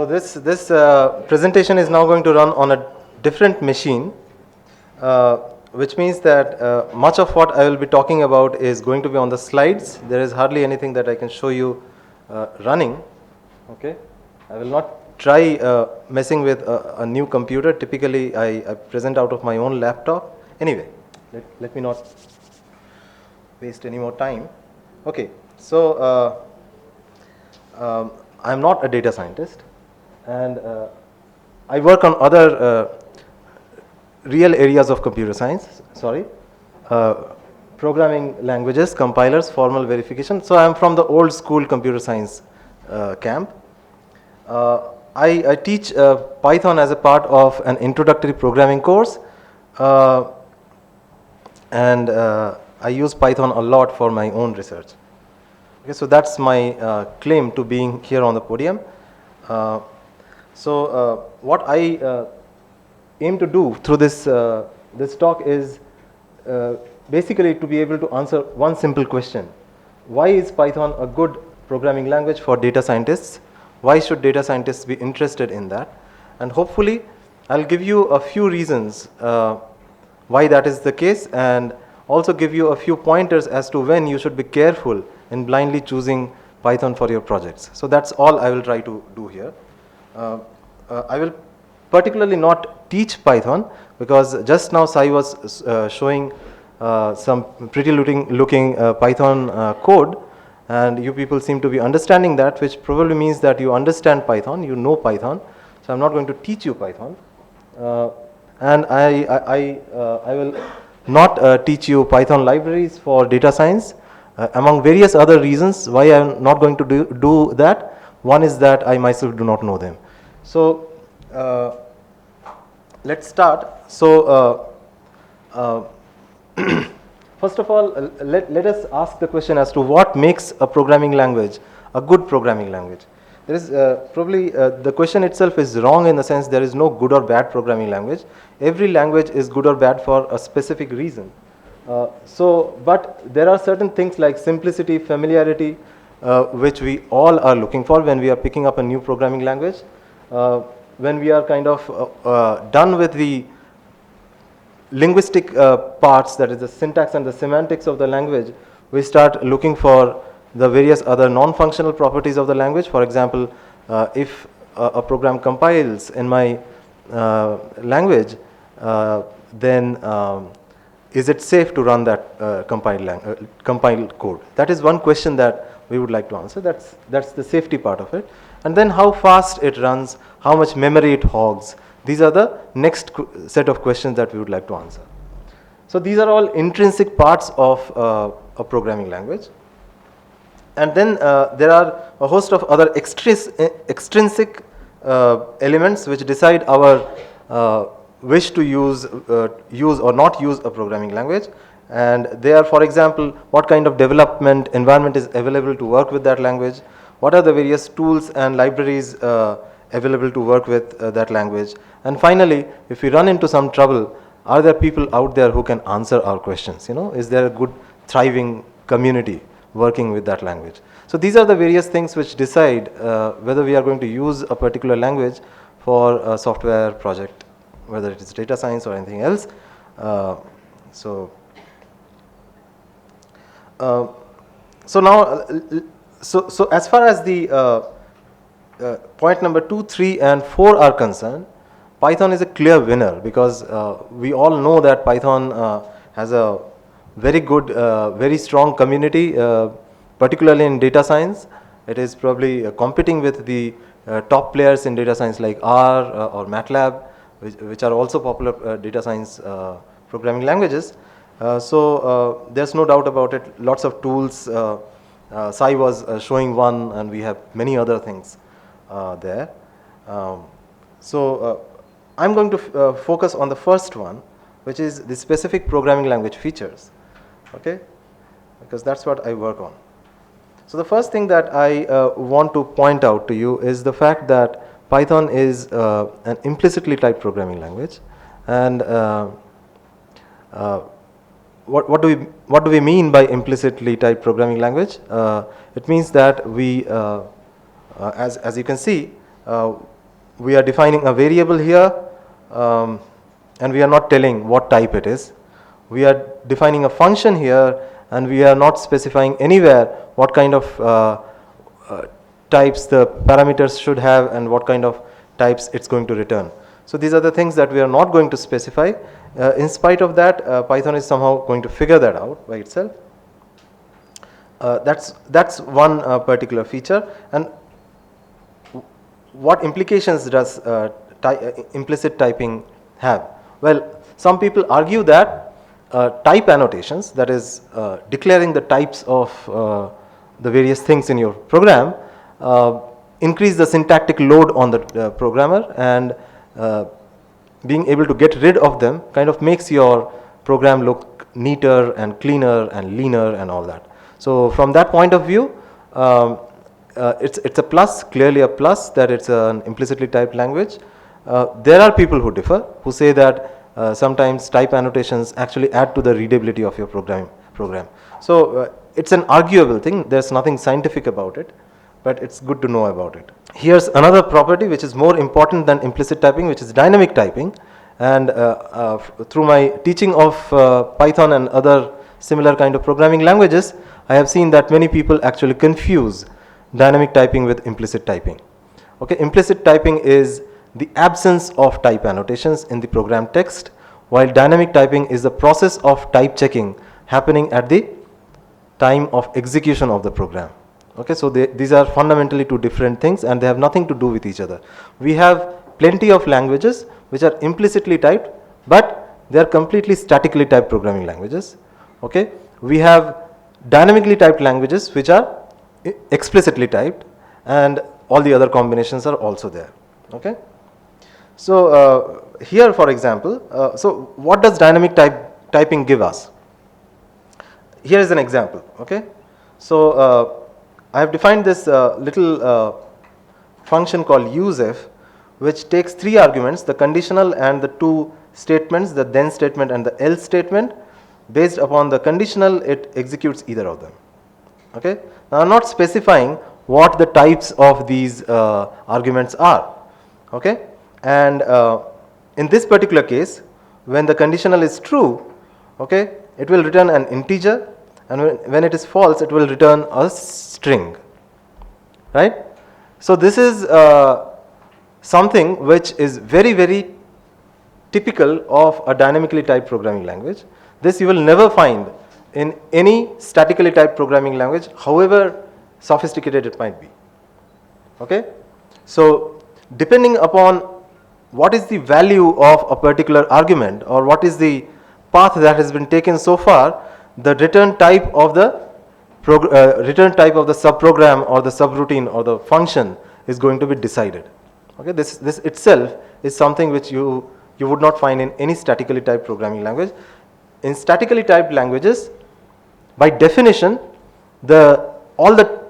So this presentation is now going to run on a different machine, which means that much of what I will be talking about is going to be on the slides. There is hardly anything that I can show you running. Okay, I will not try messing with a new computer. Typically, I present out of my own laptop. Anyway, let me not waste any more time. Okay, so I'm not a data scientist, and I work on other real areas of computer science, programming languages, compilers, formal verification. So I'm from the old school computer science camp. I teach Python as a part of an introductory programming course, and I use Python a lot for my own research. Okay, so that's my claim to being here on the podium. So what I aim to do through this this talk is basically to be able to answer one simple question: why is Python a good programming language for data scientists? Why should data scientists be interested in that? And hopefully I'll give you a few reasons why that is the case, and also give you a few pointers as to when you should be careful in blindly choosing Python for your projects. So that's all I will try to do here. I will particularly not teach Python, because just now Sai was showing some pretty looking Python code, and you people seem to be understanding that, which probably means that you understand Python, you know Python. So I'm not going to teach you Python, and I will not teach you Python libraries for data science, among various other reasons why I'm not going to do that. One is that I myself do not know them. So let's start. So first of all, let us ask the question as to what makes a programming language a good programming language. There is probably the question itself is wrong, in the sense there is no good or bad programming language. Every language is good or bad for a specific reason. But there are certain things like simplicity, familiarity, which we all are looking for when we are picking up a new programming language. When we are kind of done with the linguistic parts, that is the syntax and the semantics of the language, we start looking for the various other non-functional properties of the language. For example, if a program compiles in my language, then is it safe to run that compiled code? That is one question that we would like to answer. That's the safety part of it. And then how fast it runs, how much memory it hogs. These are the next set of questions that we would like to answer. So these are all intrinsic parts of a programming language. And then there are a host of other extrinsic elements which decide our wish to use or not use a programming language. And they are, for example, what kind of development environment is available to work with that language, what are the various tools and libraries available to work with that language, and finally, if we run into some trouble, are there people out there who can answer our questions? You know, is there a good thriving community working with that language? So these are the various things which decide whether we are going to use a particular language for a software project, whether it is data science or anything else. So now, so as far as the point number 2, 3, and 4 are concerned, Python is a clear winner, because we all know that Python has a very good, very strong community, particularly in data science. It is probably competing with the top players in data science like R or MATLAB, which are also popular data science programming languages. So there's no doubt about it. Lots of tools. Sai was showing one, and we have many other things there. So I'm going to focus on the first one, which is the specific programming language features. Okay, because that's what I work on. So the first thing that I want to point out to you is the fact that Python is an implicitly typed programming language, and what do we mean by implicitly typed programming language? It means that we, as you can see, we are defining a variable here, and we are not telling what type it is. We are defining a function here, and we are not specifying anywhere what kind of types the parameters should have and what kind of types it's going to return. So these are the things that we are not going to specify. In spite of that, Python is somehow going to figure that out by itself. That's one particular feature. And what implications does implicit typing have? Well, some people argue that type annotations, that is declaring the types of the various things in your program, increase the syntactic load on the programmer, and being able to get rid of them kind of makes your program look neater and cleaner and leaner and all that. So from that point of view, it's a plus, clearly a plus, that it's an implicitly typed language. There are people who differ, who say that sometimes type annotations actually add to the readability of your program. So it's an arguable thing. There's nothing scientific about it, but it's good to know about it. Here's another property which is more important than implicit typing, which is dynamic typing. And through my teaching of Python and other similar kind of programming languages, I have seen that many people actually confuse dynamic typing with implicit typing. Okay, implicit typing is the absence of type annotations in the program text, while dynamic typing is the process of type checking happening at the time of execution of the program. Okay, so these are fundamentally two different things, and they have nothing to do with each other. We have plenty of languages which are implicitly typed, but they are completely statically typed programming languages. Okay, we have dynamically typed languages which are explicitly typed, and all the other combinations are also there. Okay, so here, for example, so what does dynamic typing give us? Here is an example. Okay, so I have defined this little function called useIf, which takes three arguments: the conditional and the two statements, the then statement and the else statement. Based upon the conditional, it executes either of them. Okay, now I'm not specifying what the types of these arguments are. Okay, and in this particular case, when the conditional is true, okay, it will return an integer, and when it is false, it will return a string, right? So this is something which is very, very typical of a dynamically typed programming language. This you will never find in any statically typed programming language, however sophisticated it might be. Okay, so depending upon what is the value of a particular argument, or what is the path that has been taken so far, the return type of the subprogram or the subroutine or the function is going to be decided. Okay, this itself is something which you would not find in any statically typed programming language. In statically typed languages, by definition, all the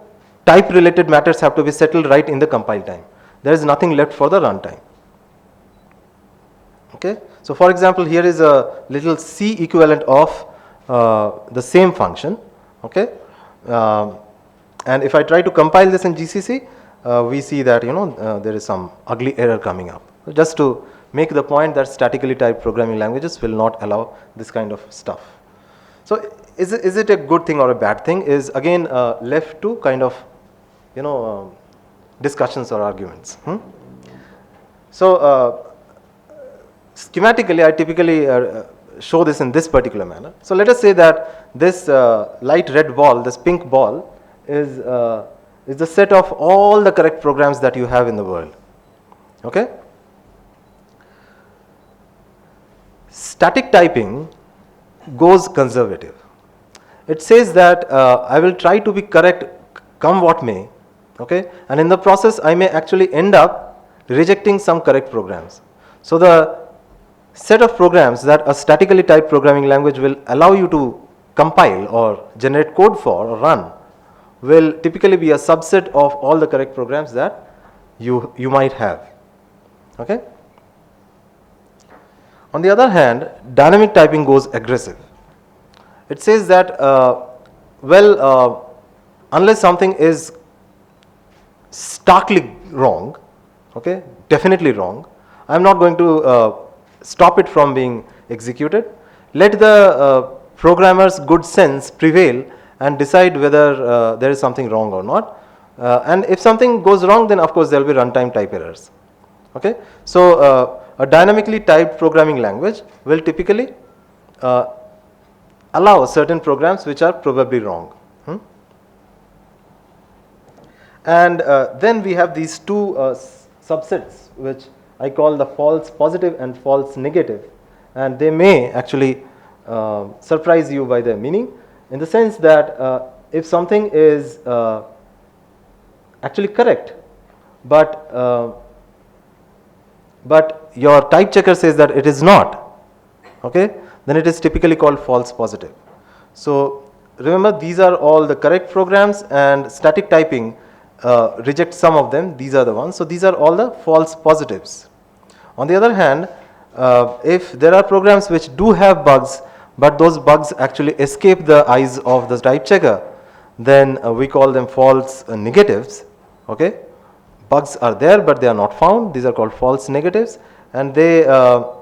type related matters have to be settled right in the compile time. There is nothing left for the runtime. Okay, so for example, here is a little C equivalent of the same function. Okay, and if I try to compile this in GCC, we see that there is some ugly error coming up. Just to make the point that statically typed programming languages will not allow this kind of stuff. So is it a good thing or a bad thing is again left to kind of discussions or arguments. So schematically, I typically show this in this particular manner. So let us say that this light red ball, this pink ball, is the set of all the correct programs that you have in the world. Okay. Static typing goes conservative. It says that I will try to be correct come what may. Okay, and in the process I may actually end up rejecting some correct programs. So the set of programs that a statically typed programming language will allow you to compile or generate code for or run will typically be a subset of all the correct programs that you might have. Okay. On the other hand, dynamic typing goes aggressive. It says that unless something is starkly wrong, okay, definitely wrong. I'm not going to stop it from being executed. Let the programmer's good sense prevail and decide whether there is something wrong or not. And if something goes wrong, then of course there will be runtime type errors. Okay, so a dynamically typed programming language will typically allow certain programs which are probably wrong. And then we have these two subsets which I call the false positive and false negative, and they may actually surprise you by their meaning, in the sense that if something is actually correct, but your type checker says that it is not, okay, then it is typically called false positive. So remember, these are all the correct programs, and static typing reject some of them. These are the ones. So these are all the false positives. On the other hand, if there are programs which do have bugs, but those bugs actually escape the eyes of the type checker, then we call them false negatives. Okay, bugs are there but they are not found. These are called false negatives, and they are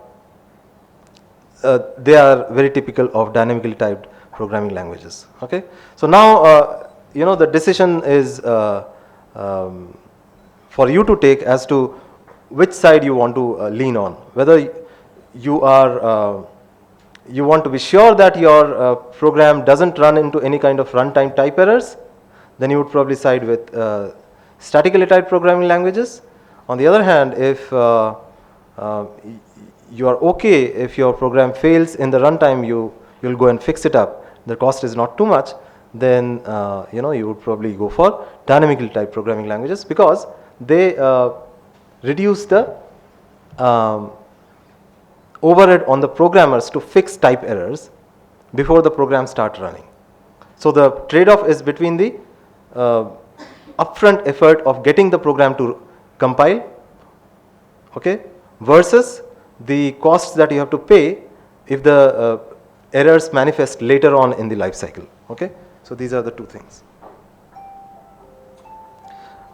very typical of dynamically typed programming languages. Okay, so now the decision is for you to take as to which side you want to lean on. Whether you want to be sure that your program doesn't run into any kind of runtime type errors, then you would probably side with statically typed programming languages. On the other hand, if you are okay if your program fails in the runtime, you'll go and fix it up. The cost is not too much. Then you would probably go for dynamically typed programming languages, because they reduce the overhead on the programmers to fix type errors before the program starts running. So the trade-off is between the upfront effort of getting the program to compile, okay, versus the costs that you have to pay if the errors manifest later on in the life cycle. Okay, so these are the two things.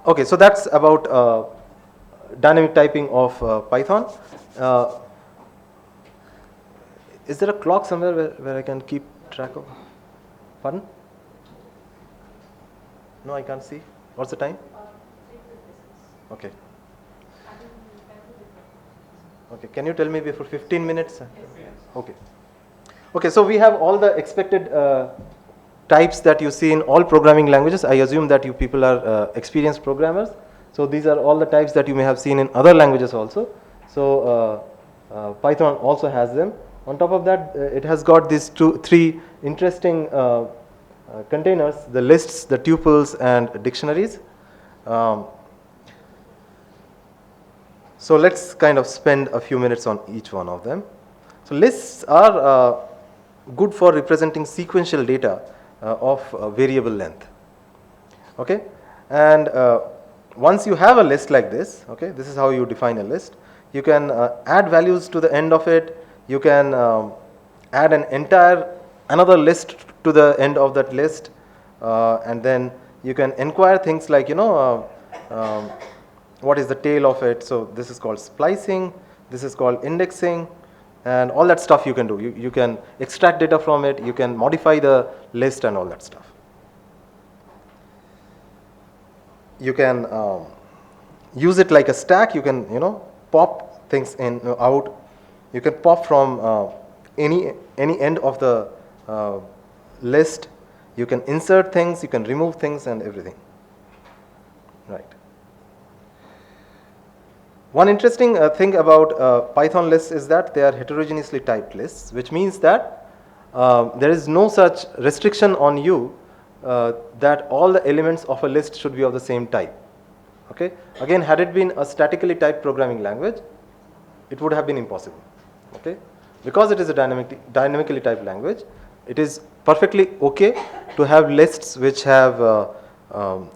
Okay, so that's about dynamic typing of Python. Is there a clock somewhere where I can keep track of? Pardon? No, I can't see. What's the time? Okay. Okay, can you tell me before 15 minutes? Okay. Okay, so we have all the expected types that you see in all programming languages. I assume that you people are experienced programmers. So these are all the types that you may have seen in other languages also. So Python also has them. On top of that, it has got these three interesting containers: the lists, the tuples, and dictionaries. So let's kind of spend a few minutes on each one of them. So lists are good for representing sequential data of variable length. Okay, and once you have a list like this, okay, this is how you define a list. You can add values to the end of it. You can add another list to the end of that list, and then you can inquire things like, what is the tail of it. So this is called splicing, this is called indexing, and all that stuff you can do. You can extract data from it, you can modify the list and all that stuff. You can use it like a stack. You can pop things in, out. You can pop from any end of the list. You can insert things, you can remove things, and everything. Right. One interesting thing about Python lists is that they are heterogeneously typed lists, which means that there is no such restriction on you that all the elements of a list should be of the same type. Okay. Again, had it been a statically typed programming language, it would have been impossible. Okay. Because it is a dynamically typed language, it is perfectly okay to have lists which have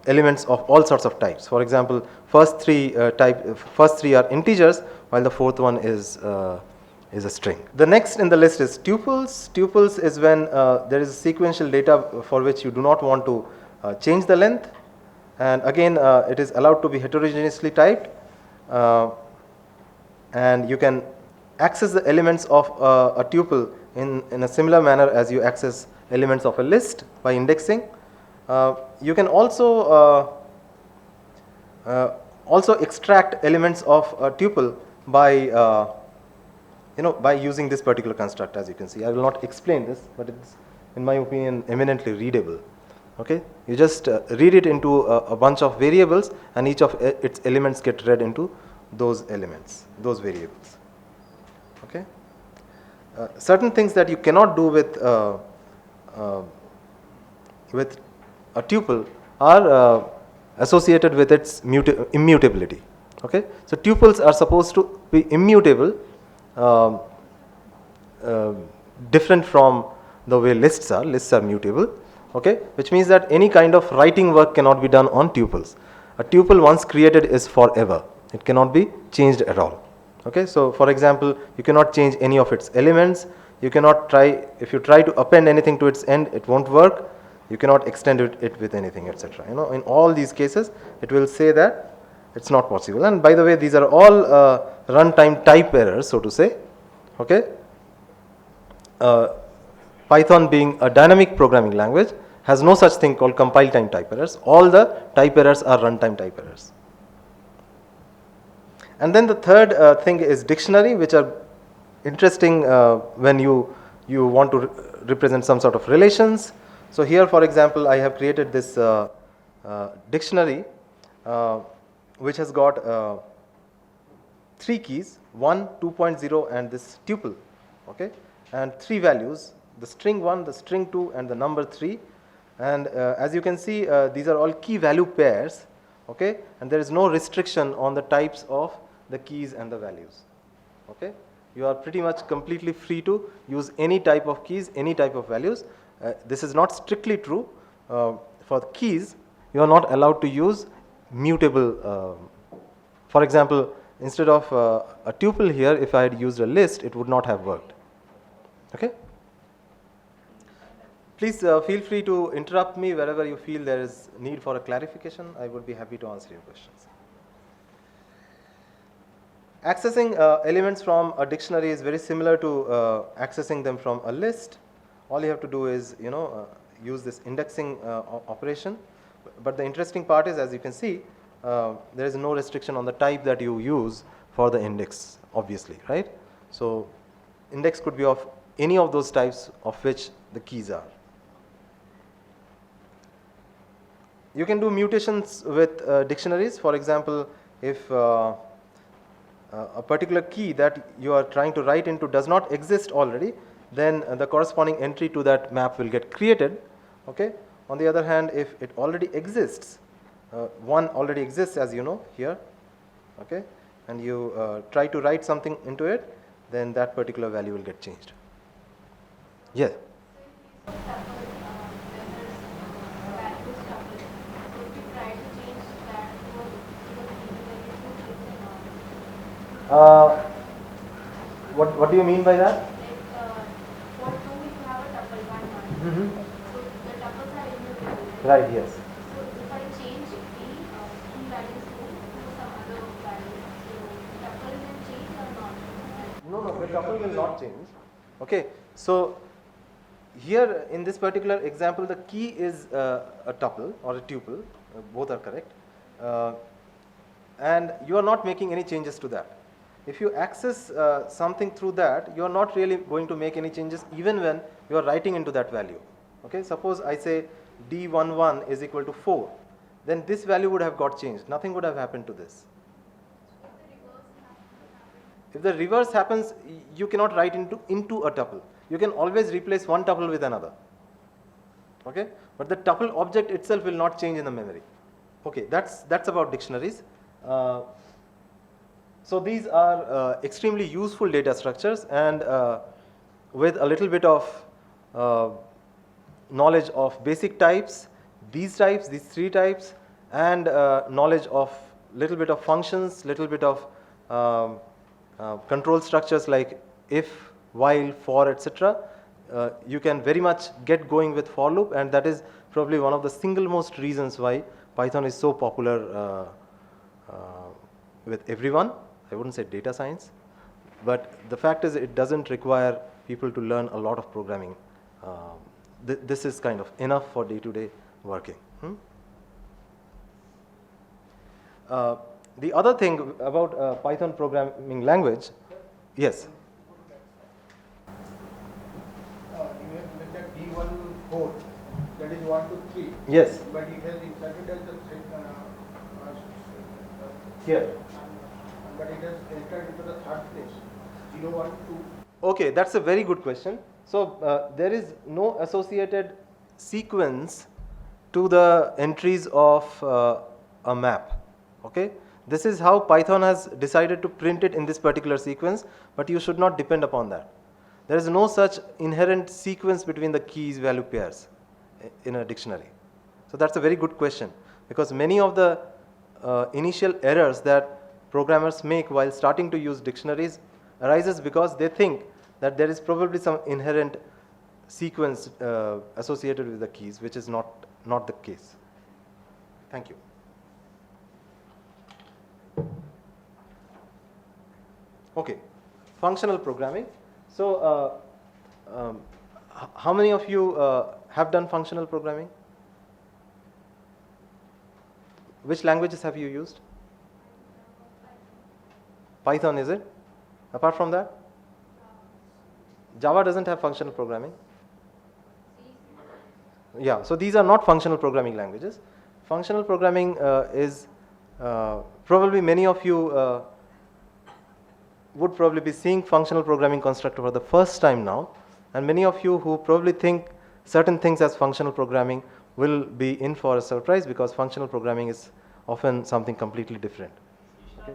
elements of all sorts of types. For example, first three are integers, while the fourth one is a string. The next in the list is tuples. Tuples is when there is sequential data for which you do not want to change the length, and again it is allowed to be heterogeneously typed. and you can access the elements of a tuple in a similar manner as you access elements of a list by indexing. You can also extract elements of a tuple by by using this particular construct. As you can see, I will not explain this, but it's, in my opinion, eminently readable. Okay, you just read it into a bunch of variables, and each of its elements get read into those elements, those variables. Okay, certain things that you cannot do with a tuple are associated with its immutability. Okay, so tuples are supposed to be immutable, different from the way lists are. Lists are mutable. Okay, which means that any kind of writing work cannot be done on tuples. A tuple once created is forever. It cannot be changed at all. Okay, so for example, you cannot change any of its elements. You cannot try, if you try to append anything to its end, it won't work. You cannot extend it with anything, etc. In all these cases, it will say that it's not possible. And by the way, these are all runtime type errors, so to say. Okay. Python, being a dynamic programming language, has no such thing called compile time type errors. All the type errors are runtime type errors. And then the third thing is dictionary, which are interesting when you want to represent some sort of relations. So here, for example, I have created this dictionary which has got 3 keys, 1, 2.0, and this tuple, okay, and 3 values, the string 1, the string 2, and the number 3. And as you can see, these are all key value pairs, okay, and there is no restriction on the types of the keys and the values. Okay, you are pretty much completely free to use any type of keys, any type of values. This is not strictly true. For keys, you are not allowed to use mutable. For example, instead of a tuple here, if I had used a list, it would not have worked. Okay. Please feel free to interrupt me wherever you feel there is need for a clarification. I would be happy to answer your questions. Accessing elements from a dictionary is very similar to accessing them from a list. All you have to do is, use this indexing operation. But the interesting part is, as you can see, there is no restriction on the type that you use for the index, obviously, right? So index could be of any of those types of which the keys are. You can do mutations with dictionaries. For example, if a particular key that you are trying to write into does not exist already, then the corresponding entry to that map will get created. Okay. On the other hand, if it already exists, one already exists, as you know here, okay, and you try to write something into it, then that particular value will get changed. Yeah. What do you mean by that? For 2, if you have a tuple 1, 1. Mm-hmm. So the tuples are immutable. Right, yes. So if I change the key values to some other value, so the tuple will change or not? No, the tuple will not change. Okay, so here in this particular example, the key is a tuple or a tuple. Both are correct. And you are not making any changes to that. If you access something through that, you are not really going to make any changes even when you are writing into that value. Okay, suppose I say D11 is equal to 4, then this value would have got changed. Nothing would have happened to this. If the reverse happens, you cannot write into a tuple. You can always replace one tuple with another. Okay, but the tuple object itself will not change in the memory. Okay, that's about dictionaries. So these are extremely useful data structures, and with a little bit of knowledge of basic types, these 3 types, and knowledge of little bit of functions, little bit of control structures like if, while, for, etc. You can very much get going with for loop, and that is probably one of the single most reasons why Python is so popular with everyone. I wouldn't say data science, but the fact is it doesn't require people to learn a lot of programming. This is kind of enough for day-to-day working. The other thing about Python programming language, yes. You have mentioned D1 code, that is 1 to 3. Yes. But it has inserted as a Here. but it has entered into the third place, 0, 1, 2. Okay, that's a very good question. So there is no associated sequence to the entries of a map. Okay, this is how Python has decided to print it in this particular sequence, but you should not depend upon that. There is no such inherent sequence between the keys value pairs in a dictionary. So that's a very good question, because many of the initial errors that programmers make while starting to use dictionaries arises because they think that there is probably some inherent sequence associated with the keys, which is not the case. Thank you. Okay, functional programming. So how many of you have done functional programming? Which languages have you used? Python, is it? Apart from that? Java doesn't have functional programming. Yeah, so these are not functional programming languages. Functional programming is probably many of you would probably be seeing functional programming constructor for the first time now, and many of you who probably think certain things as functional programming will be in for a surprise, because functional programming is often something completely different. Okay.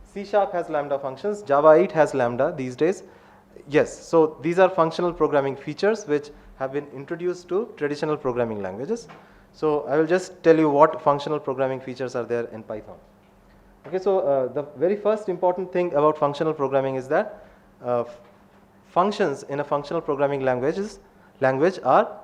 C# has lambda functions, Java 8 has lambda these days. Yes, so these are functional programming features which have been introduced to traditional programming languages. So I will just tell you what functional programming features are there in Python. Okay, so the very first important thing about functional programming is that functions in a functional programming language are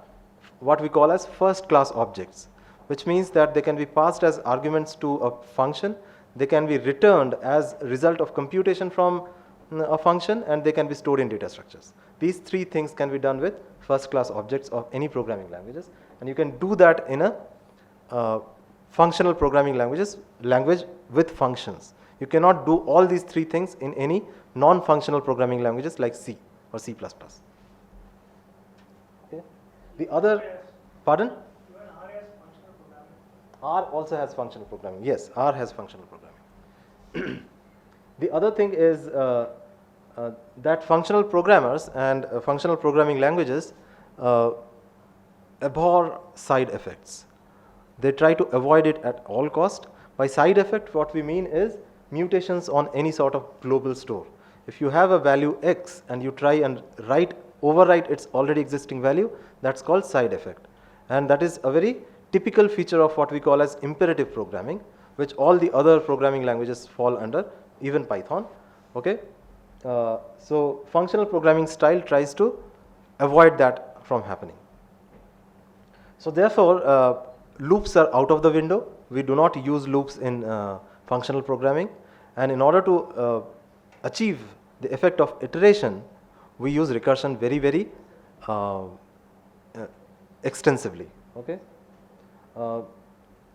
what we call as first-class objects, which means that they can be passed as arguments to a function, they can be returned as a result of computation from a function, and they can be stored in data structures. These three things can be done with first-class objects of any programming languages, and you can do that in a functional programming language with functions. You cannot do all these three things in any non-functional programming languages like C or C++. Okay. The other, pardon? R also has functional programming. Yes, R has functional programming. The other thing is that functional programmers and functional programming languages abhor side effects. They try to avoid it at all cost. By side effect, what we mean is mutations on any sort of global store. If you have a value x and you try and overwrite its already existing value, that's called side effect. And that is a very typical feature of what we call as imperative programming, which all the other programming languages fall under, even Python. Okay. So functional programming style tries to avoid that from happening. So therefore, loops are out of the window. We do not use loops in functional programming, and in order to achieve the effect of iteration, we use recursion very, very extensively. Okay.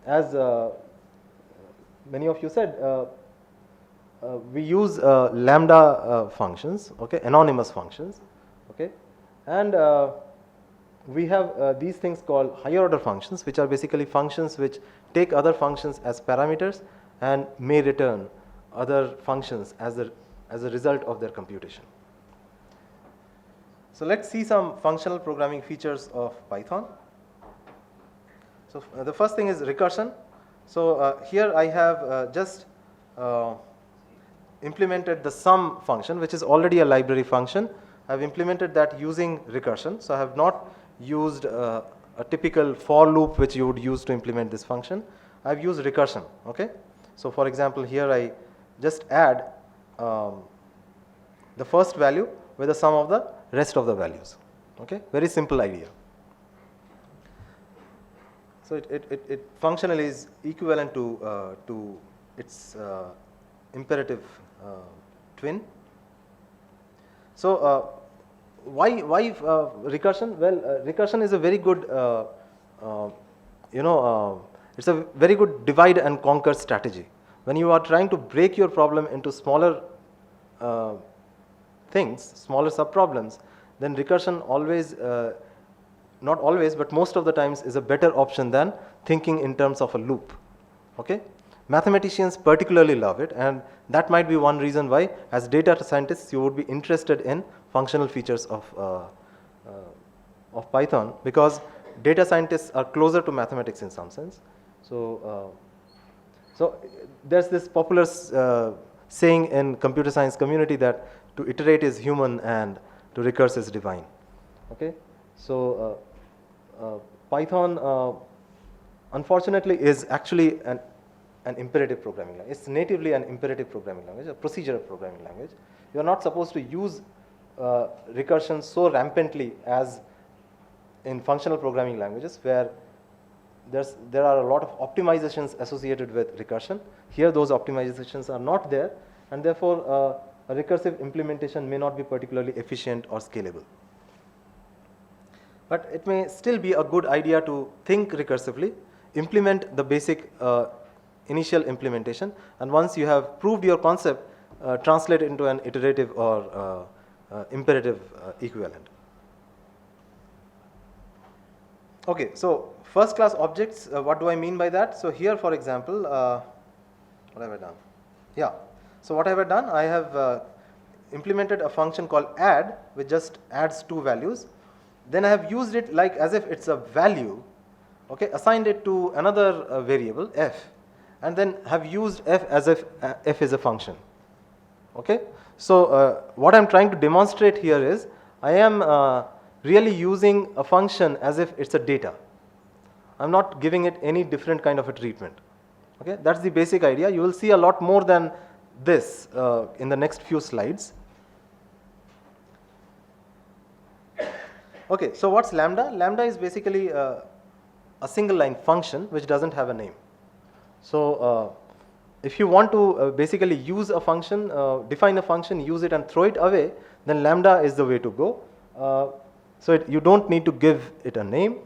As many of you said, we use lambda functions, okay, anonymous functions, okay, and we have these things called higher order functions, which are basically functions which take other functions as parameters and may return other functions as a result of their computation. So let's see some functional programming features of Python. So the first thing is recursion. So here I have just implemented the sum function, which is already a library function. I've implemented that using recursion. So I have not used a typical for loop which you would use to implement this function. I've used recursion. Okay. So for example, here I just add the first value with the sum of the rest of the values. Okay. Very simple idea. So it functionally is equivalent to its imperative twin. So why recursion? Well, recursion is a very good it's a very good divide and conquer strategy. When you are trying to break your problem into smaller things, smaller subproblems, then recursion always, not always, but most of the times is a better option than thinking in terms of a loop. Okay? Mathematicians particularly love it, and that might be one reason why, as data scientists, you would be interested in functional features of Python, because data scientists are closer to mathematics in some sense. So there's this popular saying in computer science community that to iterate is human and to recurse is divine. Okay, so Python unfortunately is actually an imperative programming language. It's natively an imperative programming language, a procedural programming language. You are not supposed to use recursion so rampantly as in functional programming languages, where there are a lot of optimizations associated with recursion. Here those optimizations are not there, and therefore a recursive implementation may not be particularly efficient or scalable. But it may still be a good idea to think recursively, implement the basic initial implementation, and once you have proved your concept, translate it into an iterative or imperative equivalent. Okay, so first class objects, what do I mean by that? So here, for example, what have I done? Yeah, so what have I done? I have implemented a function called add, which just adds two values. Then I have used it like as if it's a value, okay, assigned it to another variable, f, and then have used f as if f is a function. Okay, so what I'm trying to demonstrate here is I am really using a function as if it's a data. I'm not giving it any different kind of a treatment. Okay, that's the basic idea. You will see a lot more than this in the next few slides. Okay, so what's lambda? Lambda is basically a single line function which doesn't have a name. So if you want to basically use a function, define a function, use it and throw it away, then lambda is the way to go. So you don't need to give it a name.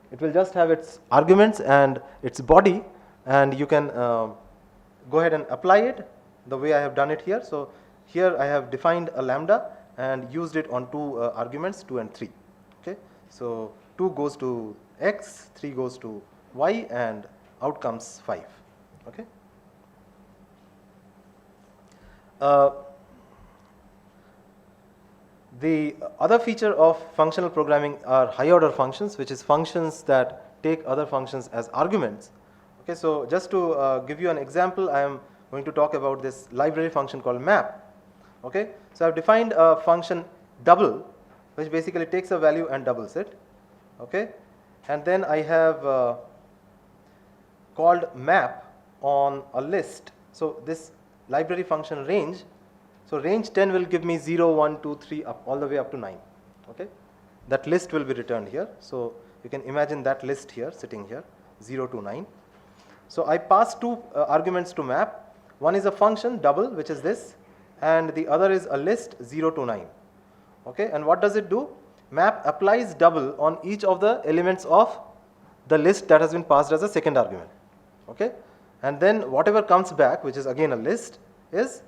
It will just have its arguments and its body, and you can go ahead and apply it the way I have done it here. So here I have defined a lambda and used it on two arguments, 2 and 3. Okay, so 2 goes to x, 3 goes to y, and out comes 5. Okay. The other feature of functional programming are high order functions, which is functions that take other functions as arguments. Okay, so just to give you an example, I am going to talk about this library function called map. Okay, so I have defined a function double, which basically takes a value and doubles it. Okay, and then I have called map on a list. So this library function range, so range 10 will give me 0, 1, 2, 3 up all the way up to 9. Okay, that list will be returned here. So you can imagine that list here sitting here, 0 to 9. So I pass two arguments to map. One is a function double, which is this, and the other is a list 0 to 9. Okay, and what does it do? Map applies double on each of the elements of the list that has been passed as a second argument. Okay, and then whatever comes back, which is again a list, is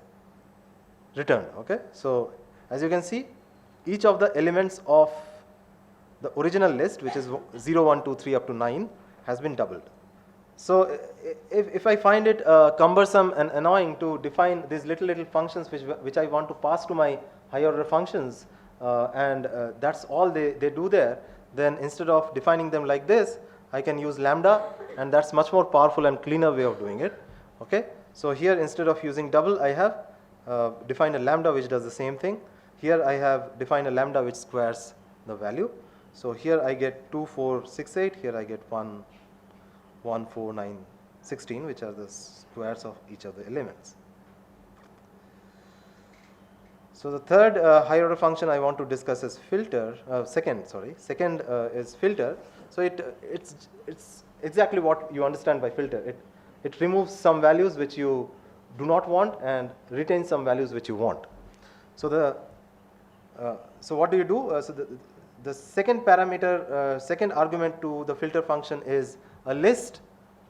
returned. Okay, so as you can see, each of the elements of the original list, which is 0, 1, 2, 3 up to 9, has been doubled. So if I find it cumbersome and annoying to define these little functions which I want to pass to my higher order functions, and that's all they do there, then instead of defining them like this, I can use lambda, and that's much more powerful and cleaner way of doing it. Okay, so here instead of using double, I have defined a lambda which does the same thing. Here I have defined a lambda which squares the value. So here I get 2, 4, 6, 8. Here I get 1, 1, 4, 9, 16, which are the squares of each of the elements. So the third higher order function I want to discuss is filter. Second is filter. So it's exactly what you understand by filter. It it removes some values which you do not want and retains some values which you want. So so what do you do? So the second parameter, second argument to the filter function is a list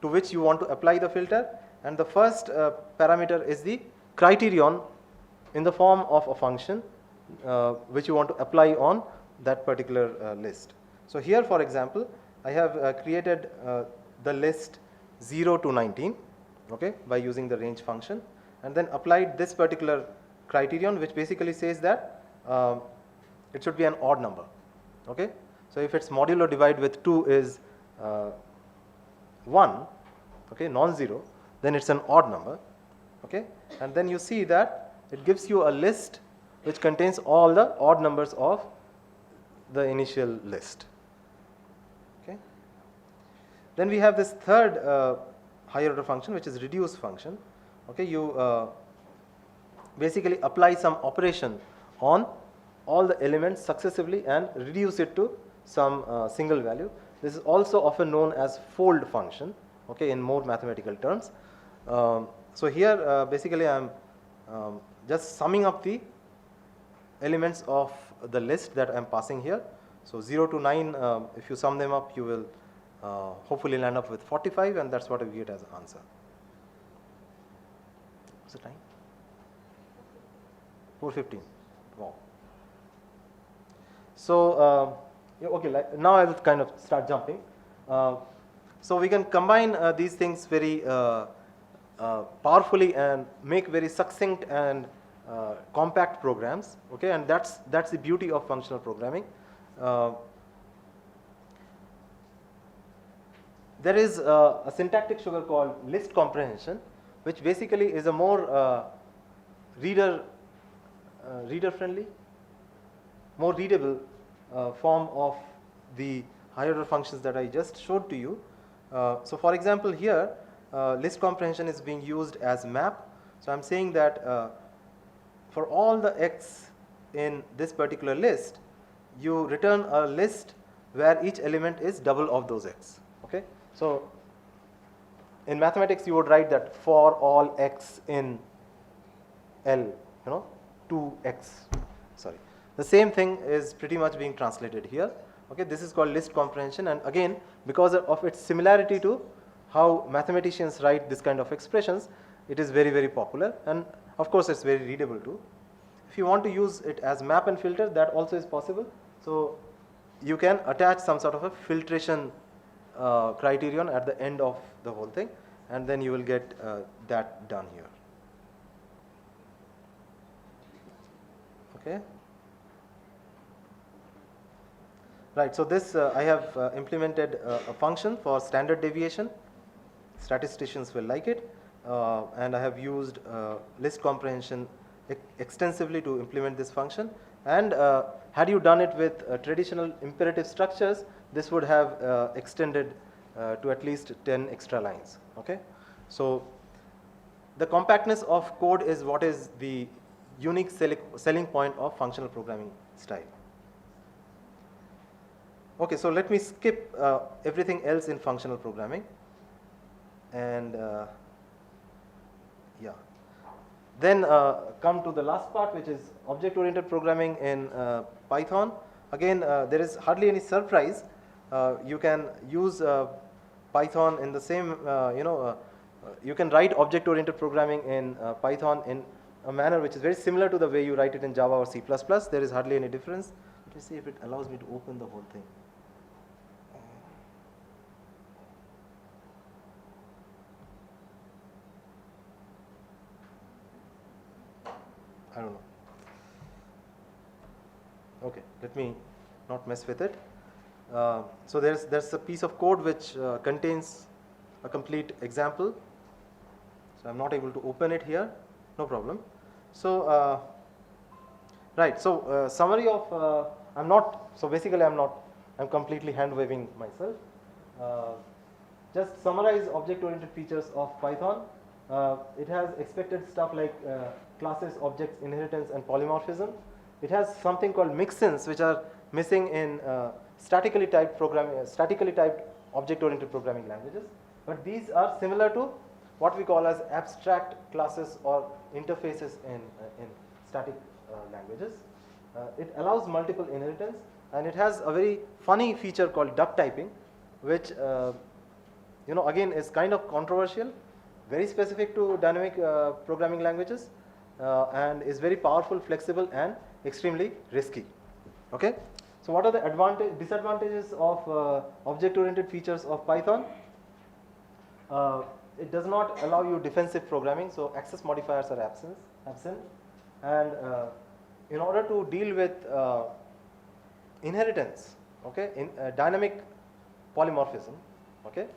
to which you want to apply the filter, and the first parameter is the criterion in the form of a function which you want to apply on that particular list. So here, for example, I have created the list 0 to 19, okay, by using the range function, and then applied this particular criterion, which basically says that it should be an odd number. Okay, so if its modulo divide with 2 is 1, okay, non-zero, then it's an odd number. Okay, and then you see that it gives you a list which contains all the odd numbers of the initial list. Okay, then we have this third higher order function, which is reduce function. Okay, you basically apply some operation on all the elements successively and reduce it to some single value. This is also often known as fold function, okay, in more mathematical terms. So here basically I am just summing up the elements of the list that I am passing here. So 0 to 9, if you sum them up, you will hopefully land up with 45, and that's what we get as an answer. What's the time? 4:15. Wow. So yeah, okay, now I will kind of start jumping. So we can combine these things very powerfully and make very succinct and compact programs. Okay, and that's the beauty of functional programming. There is a syntactic sugar called list comprehension, which basically is a more reader friendly, more readable form of the higher order functions that I just showed to you. So for example, here list comprehension is being used as map. So I'm saying that for all the x in this particular list, you return a list where each element is double of those x. Okay, so in mathematics you would write that for all x in L, 2x. Sorry, the same thing is pretty much being translated here. Okay, this is called list comprehension, and again, because of its similarity to how mathematicians write this kind of expressions, it is very, very popular, and of course it's very readable too. If you want to use it as map and filter, that also is possible. So you can attach some sort of a filtration criterion at the end of the whole thing, and then you will get that done here. Okay. Right, so this I have implemented a function for standard deviation. Statisticians will like it, and I have used list comprehension extensively to implement this function. And had you done it with traditional imperative structures, this would have extended to at least 10 extra lines. Okay, so the compactness of code is what is the unique selling point of functional programming style. Okay, so let me skip everything else in functional programming, and yeah, then come to the last part, which is object-oriented programming in Python. Again, there is hardly any surprise. You can use Python in the same, you can write object-oriented programming in Python in a manner which is very similar to the way you write it in Java or C++. There is hardly any difference. Let me see if it allows me to open the whole thing. I don't know. Okay, let me not mess with it. So there's a piece of code which contains a complete example. So I'm not able to open it here. No problem. So right. So summary of I'm not. So basically I'm completely hand waving myself. Just summarize object-oriented features of Python. It has expected stuff like classes, objects, inheritance, and polymorphism. It has something called mixins, which are missing in statically typed object-oriented programming languages. But these are similar to what we call as abstract classes or interfaces in static languages. It allows multiple inheritance, and it has a very funny feature called duck typing, which again is kind of controversial, very specific to dynamic programming languages, and is very powerful, flexible, and extremely risky. Okay, so what are the disadvantages of object-oriented features of Python? It does not allow you defensive programming, so access modifiers are absent, and in order to deal with inheritance, okay, in dynamic polymorphism, okay,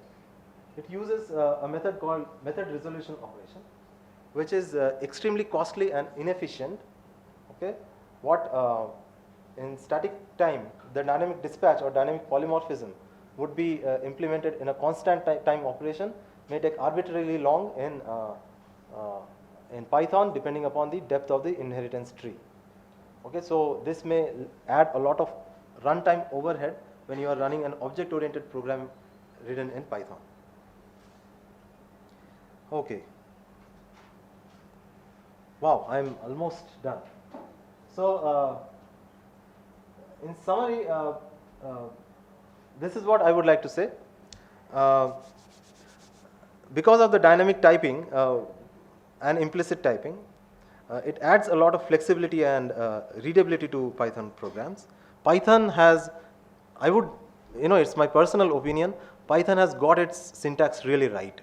it uses a method called method resolution operation, which is extremely costly and inefficient. Okay, what in static time the dynamic dispatch or dynamic polymorphism would be implemented in a constant time operation may take arbitrarily long in Python, depending upon the depth of the inheritance tree. Okay, so this may add a lot of runtime overhead when you are running an object-oriented program written in Python. Okay. Wow, I'm almost done. So, in summary, this is what I would like to say. Because of the dynamic typing and implicit typing, it adds a lot of flexibility and readability to Python programs. Python has, it's my personal opinion, Python has got its syntax really right.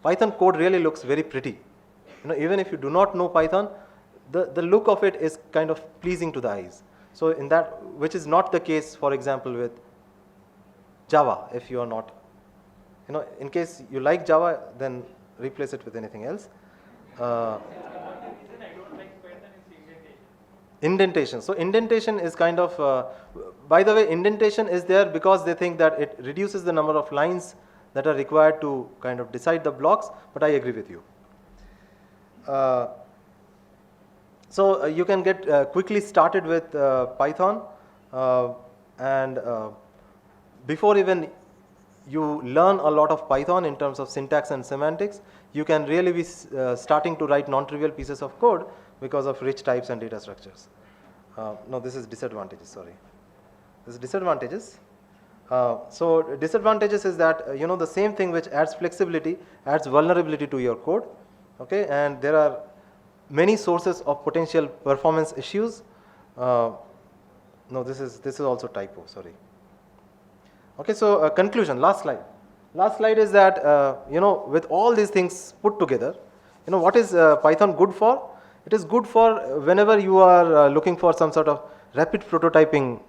Python code really looks very pretty. Even if you do not know Python, the look of it is kind of pleasing to the eyes. So in that, which is not the case, for example, with Java. If you are not, in case you like Java, then replace it with anything else. Indentation. So indentation is kind of, by the way, indentation is there because they think that it reduces the number of lines that are required to kind of decide the blocks, but I agree with you. So you can get quickly started with Python, and before even you learn a lot of Python in terms of syntax and semantics, you can really be starting to write non-trivial pieces of code because of rich types and data structures. No, this is disadvantages, sorry. This is disadvantages. So disadvantages is that, the same thing which adds flexibility adds vulnerability to your code. Okay, and there are many sources of potential performance issues. No, this is also typo, sorry. Okay, so conclusion, last slide. Last slide is that, with all these things put together, what is Python good for? It is good for whenever you are looking for some sort of rapid prototyping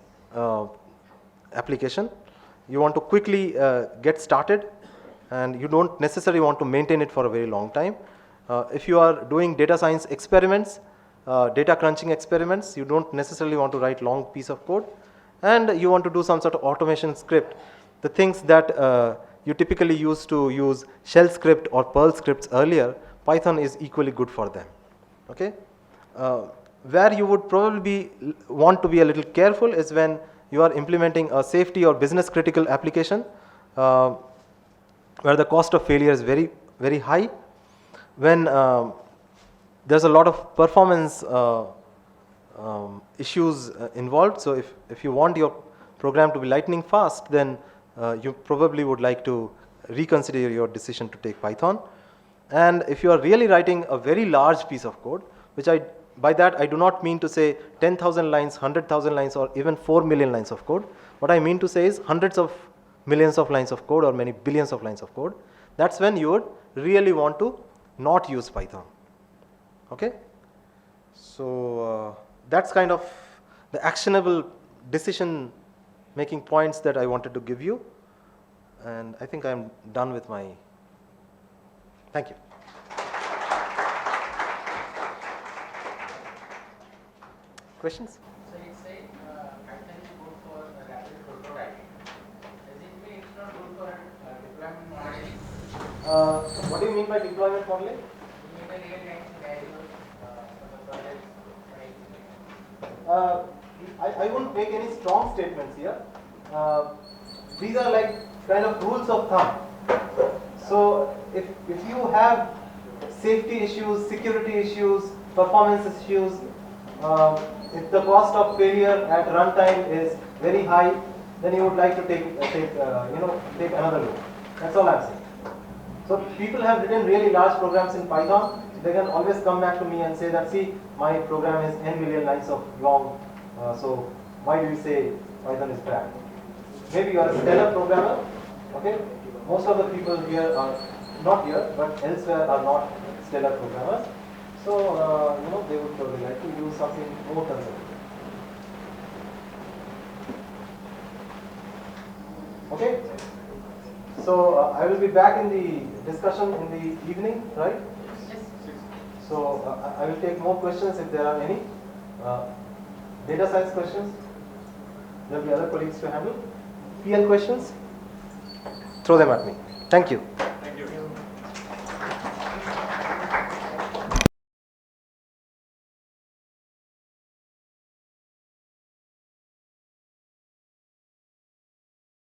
application. You want to quickly get started, and you don't necessarily want to maintain it for a very long time. If you are doing data science experiments, data crunching experiments, you don't necessarily want to write long piece of code, and you want to do some sort of automation script. The things that you typically used to use shell script or Perl scripts earlier, Python is equally good for them. Okay, where you would probably want to be a little careful is when you are implementing a safety or business critical application, where the cost of failure is very, very high. When there's a lot of performance issues involved, so if you want your program to be lightning fast, then you probably would like to reconsider your decision to take Python. And if you are really writing a very large piece of code, which by that I do not mean to say 10,000 lines, 100,000 lines, or even 4 million lines of code. What I mean to say is hundreds of millions of lines of code or many billions of lines of code. That's when you would really want to not use Python. Okay, so that's kind of the actionable decision making points that I wanted to give you, and I think I'm done with my. Thank you. Questions? So you say Python is good for rapid prototyping. Does it mean it's not good for deployment modeling? What do you mean by deployment modeling? You mean the real-time scenarios for the projects, right? I wouldn't make any strong statements here. These are like kind of rules of thumb. So if you have safety issues, security issues, performance issues, if the cost of failure at runtime is very high, then you would like to take another look. That's all I'm saying. So people have written really large programs in Python. They can always come back to me and say that, see, my program is n million lines of long. So why do you say Python is bad? Maybe you are a stellar programmer. Okay. Most of the people here are not here, but elsewhere are not stellar programmers. So they would probably like to use something more conservative. Okay. So I will be back in the discussion in the evening, right? Yes. So I will take more questions if there are any. Data science questions? There will be other colleagues to handle. PL questions? Throw them at me. Thank you.